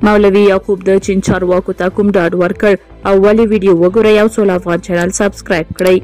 مولوي یعقوب د چین چارواکو ته کوم ډاډ ورکړ او ولې ویډیو وګورئ او سوله افغان چینل سبسکرایب کړئ.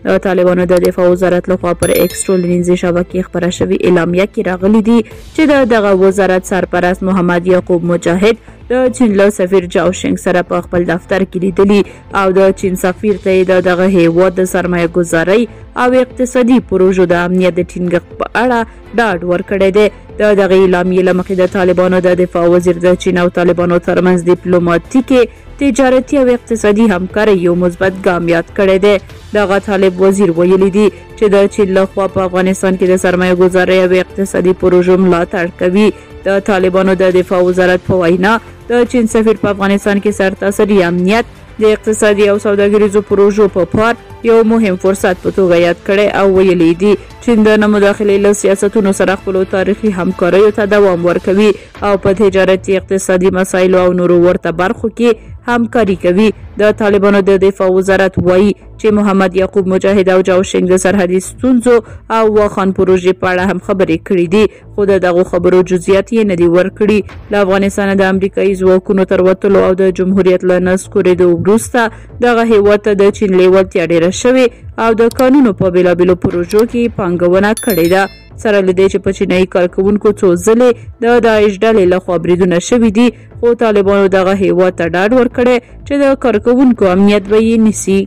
د طالبانو د دفاع وزارت لخوا پر ایکس ټولنیزې شبکې خپره شوې اعلامیه کې راغلي دي چې دغه وزارت سرپرست محمد یعقوب مجاهد د چین له سفیر جاو شنګ سره په خپل دفتر کې لیدلی او د چین سفیر ته دغه هیواد د سرمایه ګذارۍ او اقتصادي پروژو د امنیت د ټینګښت په اړه ډاډ ورکړی دی. دغه اعلامیې له مخې د طالبانو د دفاع وزیر د چین او طالبانو ترمنځ ډیپلوماټیکې تجارتي او اقتصادي همکارۍ یو مثبت ګام یاد کړی دی. دغه طالب وزیر ویلي دي چې د چین لخوا په افغانستان کې د سرمایه ګذارۍ او اقتصادي پروژو ملاتړ کوي. د طالبانو د دفاع وزارت په وینا د چین سفیر په افغانستان کې سرتاسري امنیت د اقتصادي او سوداګریزو پروژو په پار یو مهم فرصت په توګه یاد کړی او ویلي دي چین د نه مداخلې له سیاستونو سره خپلو تاریخي همکاریو ته دوام ورکوي او په تجارتي اقتصادي مسایلو او نورو ورته برخو کې همکاري کوي. د طالبانو د دفاع وزارت وایي چې محمد یعقوب مجاهد او جاو شنګ د سرحدي ستونزو او واخان پروژې په اړه هم خبرې کړې دي خو دغه خبرو جزئیات یې نه دي ورکړي. له افغانستان د امریکایي ځواکونو تر وتلو او د جمهوریت له نسکورېدو وروسته دغه هیواد ته د چین لیوالتیا ډېره شوې او د قانونو په بېلابېلو پروژو کې پانګونه کړې ده. سره له دې چې په چینایي کارکوونکو څو ځلې د داعش ډلې لخوا بریدونه شوي دي خو طالبانو دغه هیواد ته ډاډ ورکړی چې د کارکوونکو امنیت به یې نیسي.